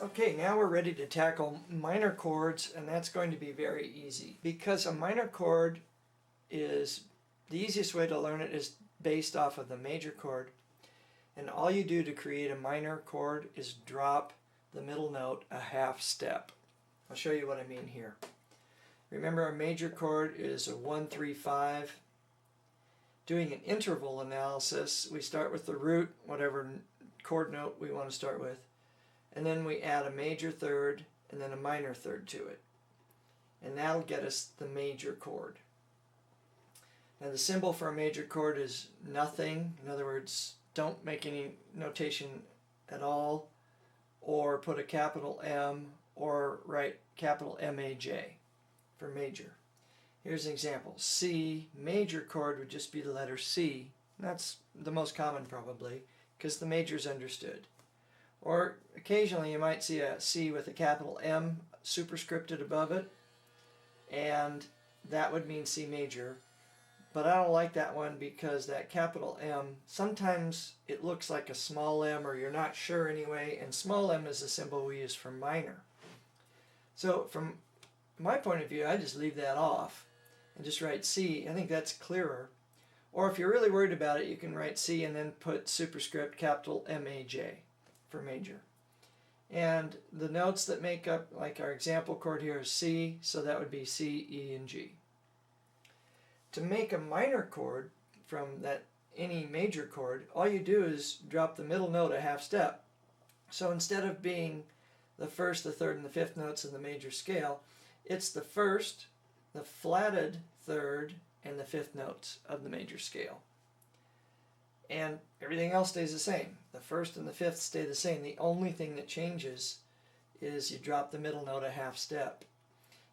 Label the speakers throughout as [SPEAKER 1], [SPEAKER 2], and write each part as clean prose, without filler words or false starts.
[SPEAKER 1] Okay, now we're ready to tackle minor chords, and that's going to be very easy because a minor chord is the easiest way to learn it is based off of the major chord, and all you do to create a minor chord is drop the middle note a half step. I'll show you what I mean here. Remember, a major chord is a 1, 3, 5. Doing an interval analysis, we start with the root, whatever chord note we want to start with, and then we add a major third and then a minor third to it. And that'll get us the major chord. Now the symbol for a major chord is nothing. In other words, don't make any notation at all, or put a capital M, or write capital M-A-J for major. Here's an example. C major chord would just be the letter C. That's the most common probably, because the major is understood. Or occasionally you might see a C with a capital M superscripted above it, and that would mean C major. But I don't like that one because that capital M, sometimes it looks like a small m, or you're not sure anyway, and small m is the symbol we use for minor. So from my point of view, I just leave that off and just write C. I think that's clearer. Or if you're really worried about it, you can write C and then put superscript capital M-A-J for major. And the notes that make up, like our example chord here is C, so that would be C, E, and G. To make a minor chord from that any major chord, all you do is drop the middle note a half step. So instead of being the first, the third, and the fifth notes in the major scale, it's the first, the flatted third, and the fifth notes of the major scale. And everything else stays the same. The first and the fifth stay the same. The only thing that changes is you drop the middle note a half step.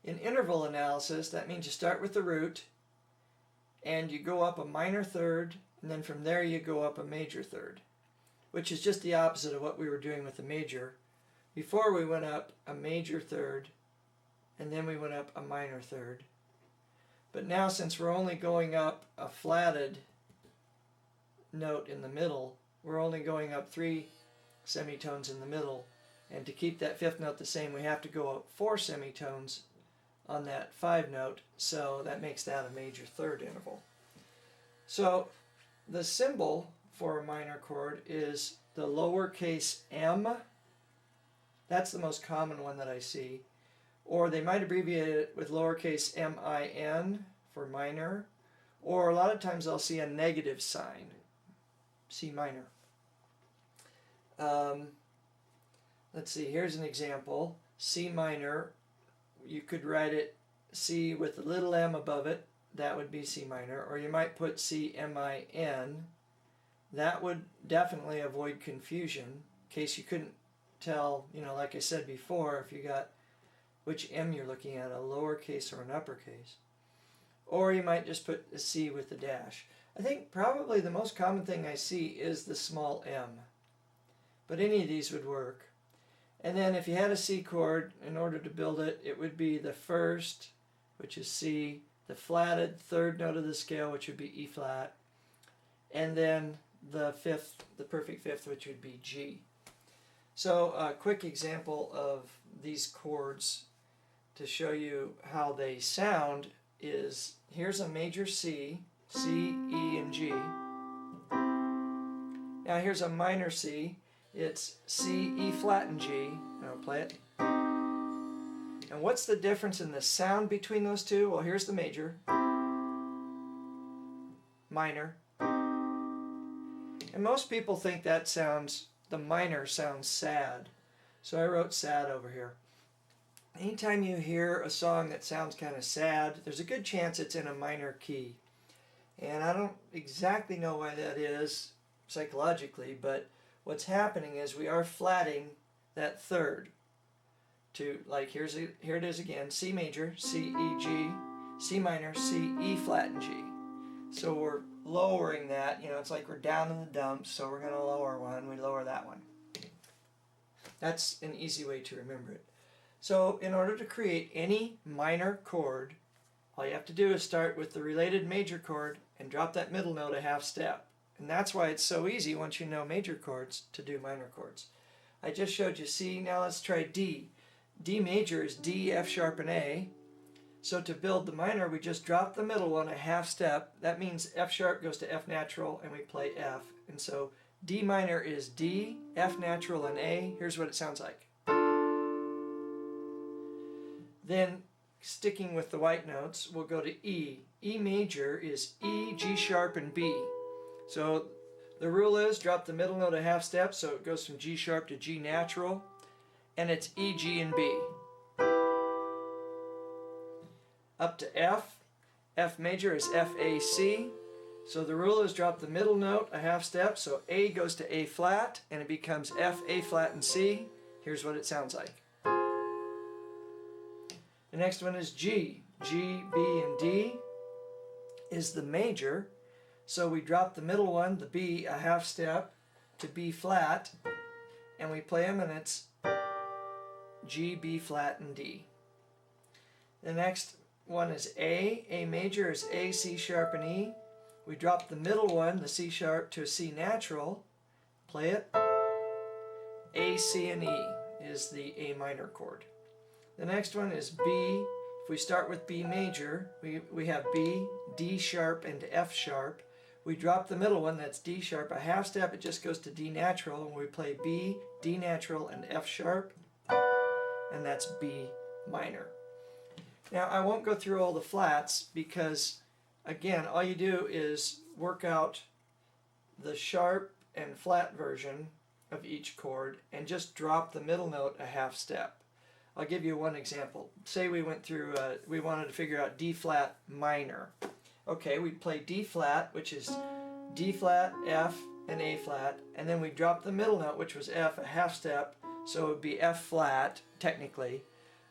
[SPEAKER 1] In interval analysis, that means you start with the root, and you go up a minor third, and then from there you go up a major third, which is just the opposite of what we were doing with the major. Before we went up a major third, and then we went up a minor third. But now, since we're only going up a flatted note in the middle, we're only going up 3 semitones in the middle, and to keep that fifth note the same, we have to go up 4 semitones on that 5 note, so that makes that a major third interval. So the symbol for a minor chord is the lowercase m. That's the most common one that I see. Or they might abbreviate it with lowercase m-I-N for minor, or a lot of times I'll see a negative sign, C minor. Let's see, here's an example. C minor, you could write it C with a little m above it, that would be C minor, or you might put C M-I-N. That would definitely avoid confusion, in case you couldn't tell, like I said before, if you got which M you're looking at, a lowercase or an uppercase. Or you might just put a C with a dash. I think probably the most common thing I see is the small m, but any of these would work. And then if you had a C chord, in order to build it, it would be the first, which is C, the flatted third note of the scale, which would be E flat, and then the fifth, the perfect fifth, which would be G. So a quick example of these chords to show you how they sound is, here's a major C, C, E, and G. Now here's a minor C. It's C, E flat, and G. I'll play it. And what's the difference in the sound between those two? Well, here's the major, minor. And most people think that sounds, the minor sounds sad. So I wrote sad over here. Anytime you hear a song that sounds kind of sad, there's a good chance it's in a minor key. And I don't exactly know why that is psychologically, but what's happening is we are flatting that third to, like, here it is again, C major, C, E, G, C minor, C, E flat, and G. So we're lowering that, it's like we're down in the dumps, so we're going to lower one, we lower that one. That's an easy way to remember it. So in order to create any minor chord, all you have to do is start with the related major chord and drop that middle note a half step. And that's why it's so easy once you know major chords to do minor chords. I just showed you C. Now let's try D. D major is D, F sharp, and A. So to build the minor, we just drop the middle one a half step. That means F sharp goes to F natural, and we play F. And so D minor is D, F natural, and A. Here's what it sounds like. Then, sticking with the white notes, we'll go to E. E major is E, G sharp, and B. So the rule is drop the middle note a half step, so it goes from G sharp to G natural, and it's E, G, and B. Up to F. F major is F, A, C. So the rule is drop the middle note a half step, so A goes to A flat, and it becomes F, A flat, and C. Here's what it sounds like. The next one is G. G, B, and D is the major. So we drop the middle one, the B, a half step to B flat, and we play them, and it's G, B flat, and D. The next one is A. A major is A, C sharp, and E. We drop the middle one, the C sharp, to a C natural, play it. A, C, and E is the A minor chord. The next one is B. If we start with B major, we have B, D sharp, and F sharp. We drop the middle one, that's D sharp, a half step, it just goes to D natural, and we play B, D natural, and F sharp, and that's B minor. Now I won't go through all the flats because, again, all you do is work out the sharp and flat version of each chord and just drop the middle note a half step. I'll give you one example. Say we went through, we wanted to figure out D flat minor. Okay, we'd play D flat, which is D flat, F, and A flat, and then we drop the middle note, which was F, a half step, so it would be F flat, technically,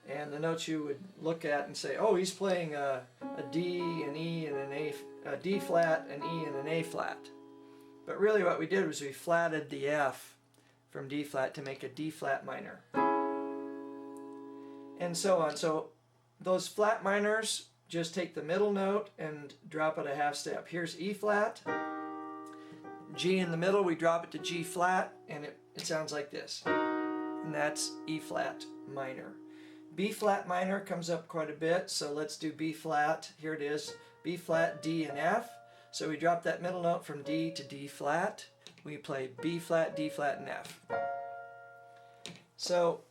[SPEAKER 1] and the notes you would look at and say, oh, he's playing a D, an E, and a D flat, an E, and an A flat. But really what we did was we flatted the F from D flat to make a D flat minor. And so on. So those flat minors, just take the middle note and drop it a half step. Here's E flat, G in the middle, we drop it to G flat, and it sounds like this. And that's E flat minor. B flat minor comes up quite a bit, so let's do B flat. Here it is, B flat, D, and F. So we drop that middle note from D to D flat. We play B flat, D flat, and F. So,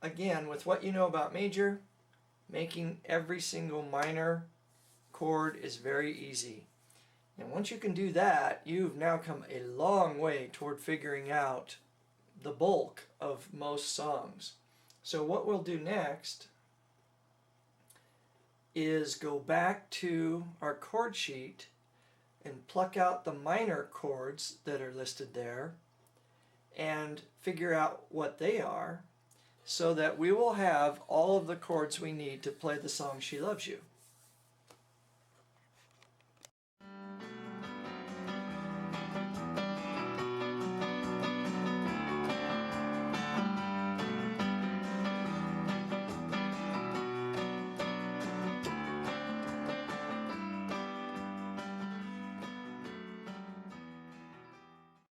[SPEAKER 1] again, with what you know about major, making every single minor chord is very easy. And once you can do that, you've now come a long way toward figuring out the bulk of most songs. So what we'll do next is go back to our chord sheet and pluck out the minor chords that are listed there and figure out what they are, so that we will have all of the chords we need to play the song She Loves You.